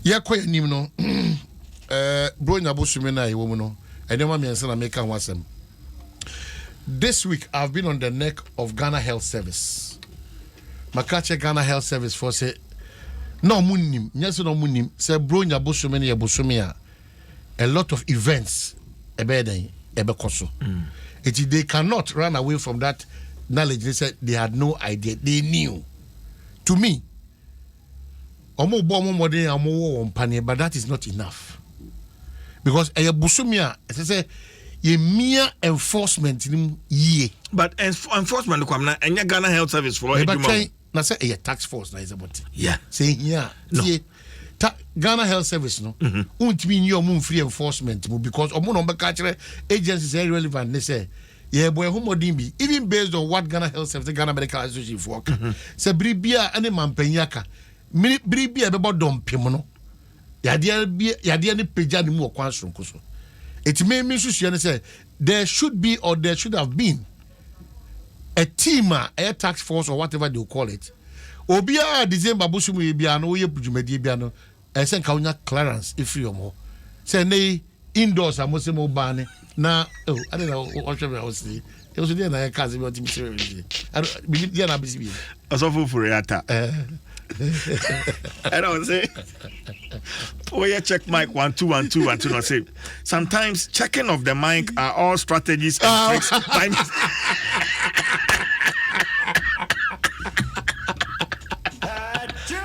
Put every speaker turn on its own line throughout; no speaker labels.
Ya kwa nim no bro nya bosume na ewo mu no enema me ense na make am wasem. This week I've been on the neck of Ghana Health Service. Makache Ghana Health Service for say no munim, nyeso no munim, say bro nya bosume na ye bosume a lot of events ebeden ebekoso. They cannot run away from that knowledge. They said they had no idea. They knew. To me, but that is not enough. Because busumia, as I say, a mere enforcement ye. But
enforcement and Ghana Health Service for
na say a tax force na is about it.
Yeah.
Say here. No. Ghana Health Service no won't mean your free enforcement because agencies are irrelevant. They say yeah boy homodimbi even based on what Ghana Health Service Ghana Medical Association for say bribia ane mampenyaka bribia bebo dompem no yade ne peja ne mu okwan sonko so it may mean say there should be or there should have been a team a tax force or whatever they call it obia December busumu bia no ye pujumadi bia no esen ka unya clearance if you mo say nay indoors amose mo ban na oh I don't know what should I say it was there na kazi be otimi say I don't there na bisi
asofo furiata I don't say oh yeah check mic 1 2 1 2 1 2 not say sometimes checking of the mic are all strategies and tricks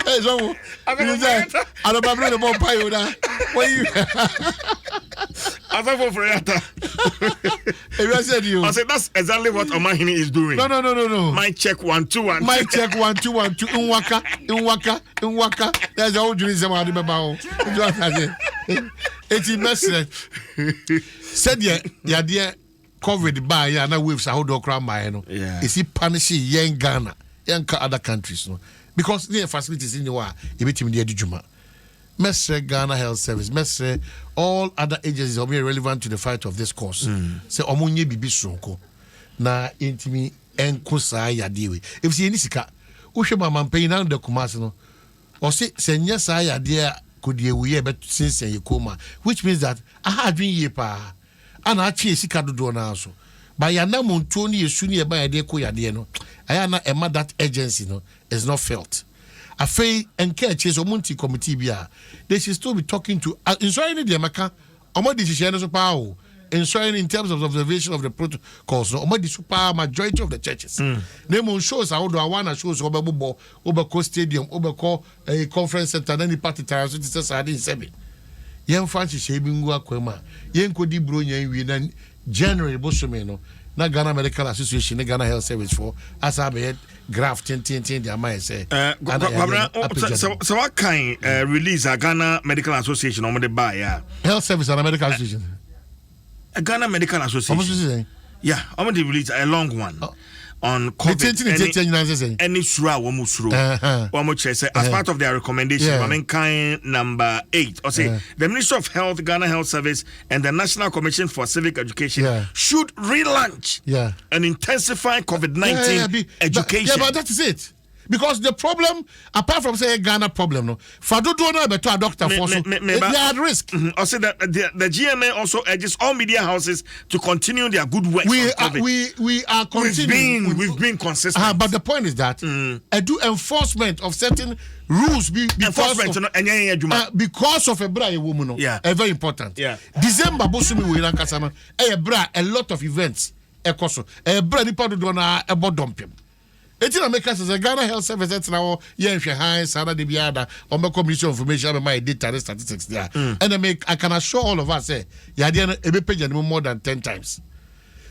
Hey, so I don't know the bomb pie. What you?
I
said you.
I said that's exactly what Omahini is doing.
No.
My check 1 2 1.
My check 1 2 1 2. Unwaka. There's a whole dream about about. It's message. Said yeah, dear COVID by ya na waves how do cry my no. Is he punishing young Ghana, young other countries no? Because the facilities in the war, you meet him the Juma. Mestre Ghana Health Service, Mestre, all other agencies are very relevant to the fight of this cause. Say, Omunye bibi sonko na intimi enkosa ya diwe. If see any sika, ushe mama mpei na ndo kumasino. Or say, senye sa ya dia kudye uye bet since ye koma, which means that aha dream ye pa, ana achi sika dodo na aso. By yana montoni yesuni eba ya de ko ya de no. Ayana ema that agency no is not felt. Afei enke chase omunti committee bia. They should still be talking to ensuring the America. Omo decision so power. Ensuring in terms of observation of the protocols. No, omo the super majority of the churches. They mon shows how do I wanna shows Obeko Stadium, Obeko a conference center, then the party tires so this is 7. Yen Francis Shebingu akwema. Yen kodi bro yen wi na January bosomeno. Na Ghana Medical Association, na Ghana Health Service for as I be graph 10 the mind say.
So what kind release a Ghana Medical Association on the buy yeah?
Health Service and Medical Association.
A Ghana Medical Association. Yeah, I'm going to release a long one. On COVID, any sura womusro as part of their recommendation, number 8 or say the Ministry of Health, Ghana Health Service and the National Commission for Civic Education should relaunch and intensify COVID-19 education.
Yeah, but that is it. Because the problem, apart from say Ghana problem, no, Fadudu no better a doctor for so they are at risk.
Also, the GMA also urges all media houses to continue their good work.
We are continuing.
We've been consistent.
But the point is that do enforcement of certain rules because of a bra woman, very important.
Yeah.
December bosumi we lankasana a lot of events. Ɛkɔ so bra nipa do na ebo dompem. Etina make us as a Ghana Health Service that's now yenhwe han sada de biada on the commission information my data statistics there. And I can assure all of us say yade ebe page more than 10 times.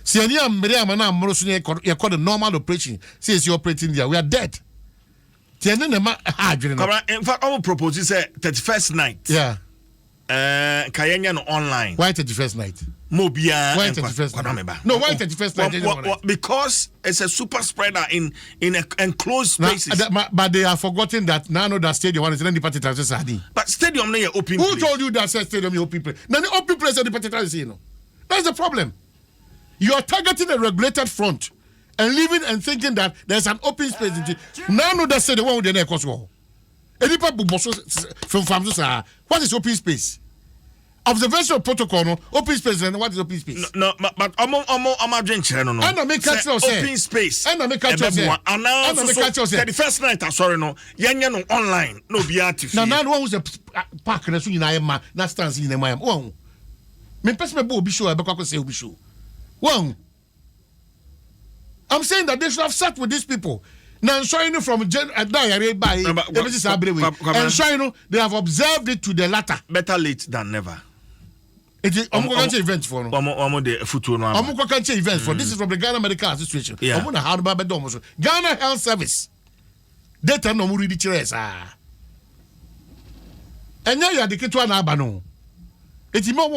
See any am na amro so you call the normal operation. See is operating there. We are dead. Tiene na ma
in fact I will propose say 31st night.
Yeah.
Kayenya no online.
Why 31st night?
Mobia.
Why 31st night? No, why 31st night?
Because it's a super spreader in enclosed spaces.
But they are forgotten that now that stadium one is in the party transfer.
But stadium no open.
Who told you that stadium is open place? Now the open place is the party transfer. You know, that's the problem. You are targeting a regulated front and living and thinking that there's an open space. Now that stadium one with the neck as well. Any people from farms, what is open space? Observation protocol, no open space, and what is open space?
No, but I'm drinking, no.
And I make culture
open space.
And I make culture say.
And I make culture say. The first night, sorry, no. Yanya no online, no be artificial.
Now one was a park na so nyina ma na stands nyina ma. One. Me person me bo obi show, I be kwa say obi show. One. I'm saying that they should have sat with these people. Now, showing from and showing they have observed it to the latter.
Better late than never.
It is event for no. Event for this is from the Ghana Medical Association.
Yeah.
Ghana Health Service. Data no muri di chires Enya ya de keto na aba no. Eti mo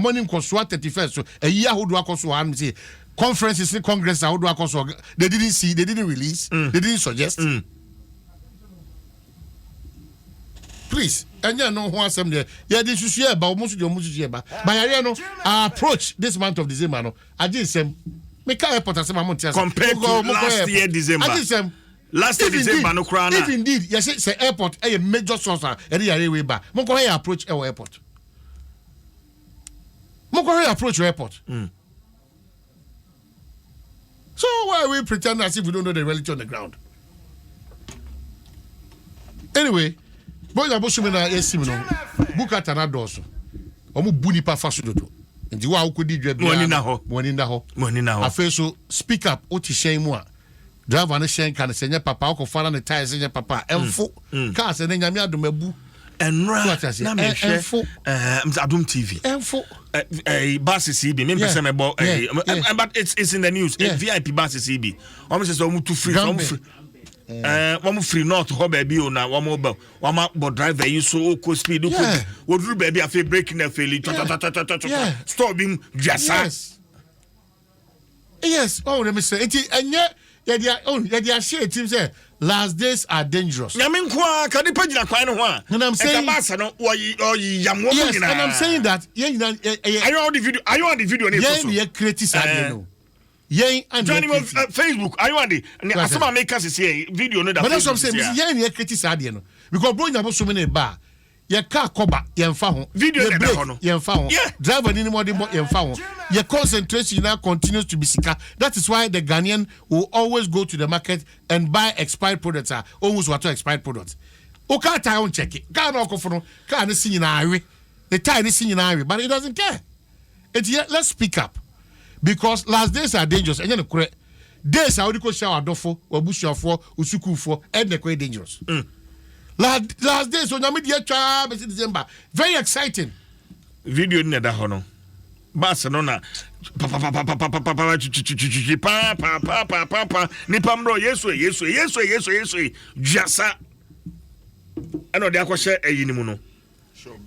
morning koso 31st so a year hodo akoso han say conferences in Congress hodo akoso they didn't see, they didn't release, they didn't suggest. Please, enya no ho asem there. Yeah, this is here ba almost ba. But area no approach this month of December no. I just say make airport asem amontia.
Compared to last year December.
I just say
last year December no krana.
If indeed, yes say airport a major source area way ba. Mo go here approach our airport. Mo go here approach your airport. So why we pretend as if we don't know the reality on the ground? Anyway, boy na bosu me na esim no. Buka tanado so. Omo bu nipa fa so dodo. Nti wa ukodi dwa bia. Money na ho. Afa so speak up o ti hyen mu a. Driver na hyen kan se nya papa ko fara ne tires nya papa. Emfo. Car se ne nyame adom abu.
Enra na me hwe Adom TV.
Enfo.
Bus CB me pese me bo but it's in the news. VIP bus CB. Almost say omu too free one free not ho baby o na one bo driver you so ko speed ko woduru baby afi breaking na fail stop him jasa.
Yes, oh let me say it enye ya share team say last days are dangerous.
Nyame nko ka dipa gina kwan no ho a.
And I'm saying
yes, and
I'm saying that
are you on the video
yeah creative sad no. Yeah, and
joining Facebook. Are you on the asema make us see video no that.
But that's what I'm saying. Yeah creative sad no. Because bro nyabo so many bar. Your car cover, yemfa ho.
Video
break, yemfa ho. Driver ni more yemfa ho. Your concentration now continues to be sika. That is why the Ghanaian will always go to the market and buy expired products. Almost what expired products. O car tie on check it. Car no go for no. Car ni see na awe. The tie ni see na awe, but it doesn't care. Let's speak up because last days are dangerous. And you know correct. Days are go shower dofo, obusuafo, usukufo, and the quite dangerous. Last day, so Namidia Chab December. Very exciting.
Video in the hono. Barcelona. Nipamro, yes, Jasa. I know they are share a unimuno.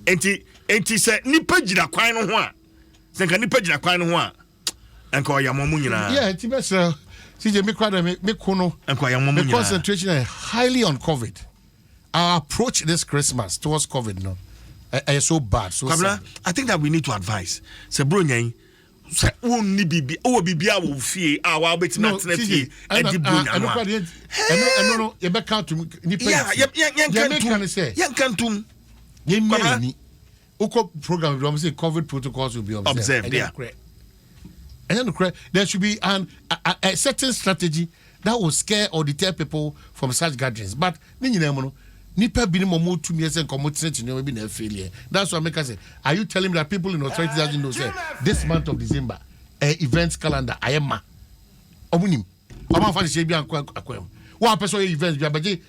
Enti say Nipajina Quine one. Think a Nipajina Quine one. And call Yamomuna. Yeah,
Tibesa. CJ Mikono. And call Yamomuna. The concentration is highly on COVID. Our approach this Christmas towards COVID no is so bad. So
Kabla, I think that we need to advise. Se bro nyen se wonni bibi o bibia wo fie a wa beti na tena fie e di bro nyan
no you be count to nipa
yan kantum
ni uko program we say COVID protocols will be observed. And there should be a certain strategy that will scare or deter people from such gatherings. But nipa bi ni mo to me say commotion no be na failure. That's what make us say. Are you telling me that people in authority doesn't know say this month of December events calendar ayema omunim oba fa say bi akwam one person events bi abaje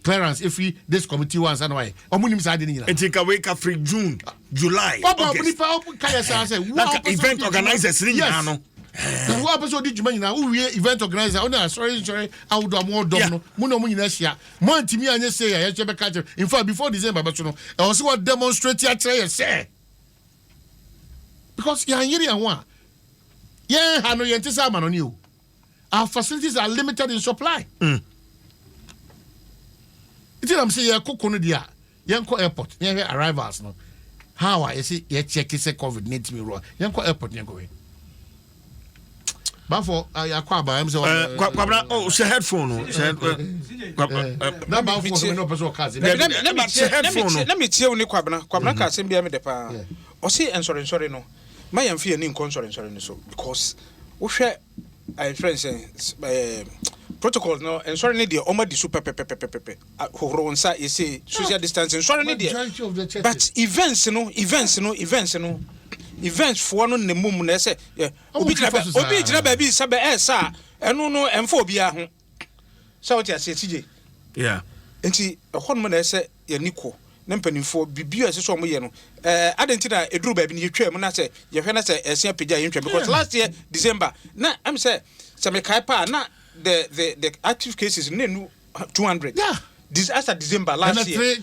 clearance if this committee wants and why omunim say adini nyina
etika wake up free June July
August
event organizers ni nyina no
the one person did you now who event organizer sorry I would do more dom no nyina hia mo antimi anye say ya chebe catch in fact before December but no I was what demonstrate ya try say because ya yiri anwa yeah hano yentisa ma no ni o our facilities are limited in supply it I'm say ya kokko no dia yenko airport near arrivals no how I say ya check say COVID 19 me ro yenko airport yenko we But for Yakwaba, I'm so
oh, she headphone.
Let
me tell you, Kwabna can send me the pa. Or say, and sorry, no. My am fear in concern, so because we share a friend saying protocol no, and sorry, the Oma di super pepe who you say social distancing, sorry, but events, events for one the moon, I say, yeah, Obi baby, Sabe, sir, and no, and phobia. So what I say, TJ.
Yeah.
And see, a woman, I say, Nico. Nempany for Bibu as so much. I didn't tell a drew baby in your chair when I say, your friend say, a simple because last year, December, now I'm saying, some Kaipa, not the active cases, 200. Yeah. This after December last year.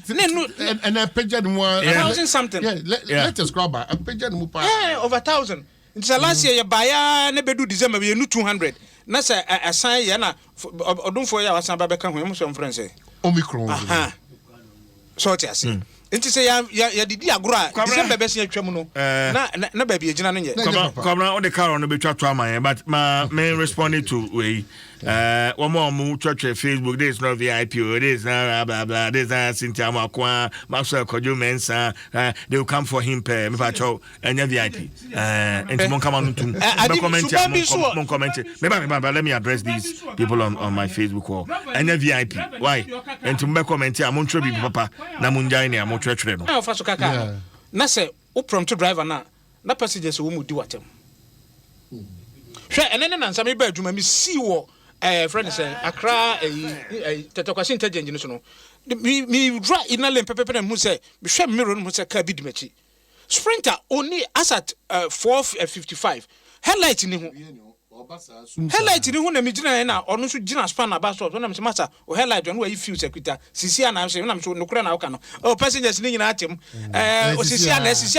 And I paid one
1,000 something.
Let us grab a paid Mupa.
Yeah, over 1,000. It's a last year, you buy never do December, we knew 200. That's a sign, Yana, or don't for your son, Babacam, home, some friends say.
Omicron.
So I say. Enti say ya didi agora December be se atwam na baby agina no ye
come on the car on the betwa to am but my main responding to we one more church Facebook this no VIP this blah blah this Cynthia Makwa Maxwell Kojo Mensa they will come for him me pa chow enya VIP enti mon come on to comment me let me address these people on my Facebook wall enya VIP why enti me comment am ntro bi papa na munjai ne am church no
fa so kaka na say wo prompt driver na passengers wo mu di watem hwe enene na nsame ba adwuma mi si wo friend say Accra tetakwasi intelligence no so no mi dra ina lem pepepe na mu say mi hwe mirror no say ka bi di machi sprinter only as at 4:55 headlight ni ho headlight ni ho na mi gina na onu so gina span na bus stop na mi masa o headlight no wa fuse equita sisi ana so na mi so nokura na waka no o passengers ni nyina atem o sisi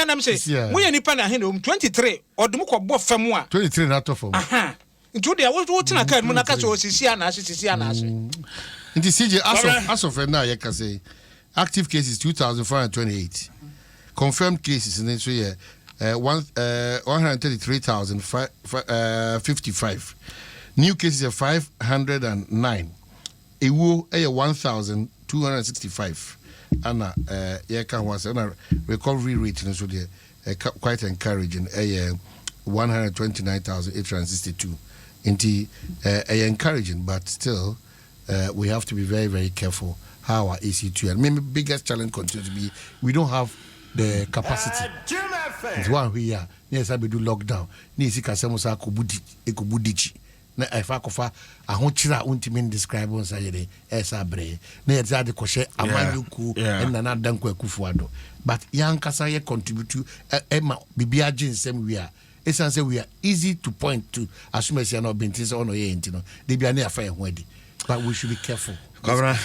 ana mi say mu ye nipa na he no 23 odum ko bo fam a
23 na to fam
aha nti de wo tina ka mu na ka so sisi ana
nti CJ as of now you can say active cases 2428 confirmed cases in so yeah 133,055 new cases are 509 ewo 1,265 and recovery rate so there quite encouraging 129,862 indeed encouraging but still we have to be very very careful how our EC2 and maybe biggest challenge continues to be we don't have the capacity. It's one we are. Yes, I be do lockdown. Ni si kasemo sa ekobudichi. Na efa kofa ahonchira untimi describe on sa yede esa bre. Na yeza de koshe amanyuku na na danko akufuado. But yan kasa ye contribute to ema bibia jinsem we are. Esan say we are easy to point to as soon as you are not bintis on ye ntino. They be na afa ye ho adi. But we should be careful.
Governor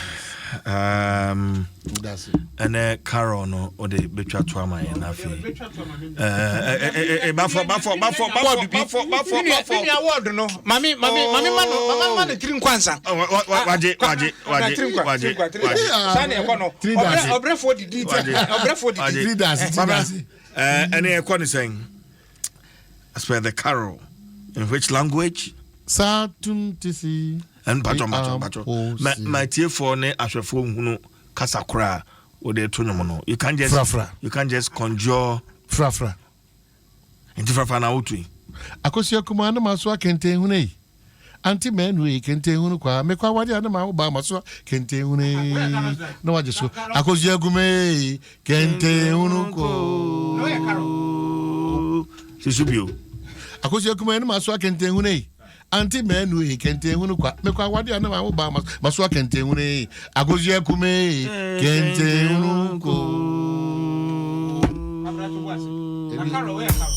that's it.
And Carol no or the betwa to am na fe bafo
award no mami man tiri nkwansa
waje
sane e kono obrefo di
and e kono saying as per the Carol in which language
Saturn to see
and pacho my tier for ne aswefo hunu kasakura o de to no you can't just conjure
frafra
enti frafra na otu
akosia kuma na maso akente hunu yi anti menu yi kente hunu kwa me kwa wadi na ma ba maso kente hunu na waje so akosia gume kente hunu ko
no ya karo
sisubio
akosia kuma na maso akente hunu yi anti menu e kente hunu kwa me kwa wadi na ma ba maso kente hunu e agozie kume kente hunu ko
abrato wasi akaro we akaro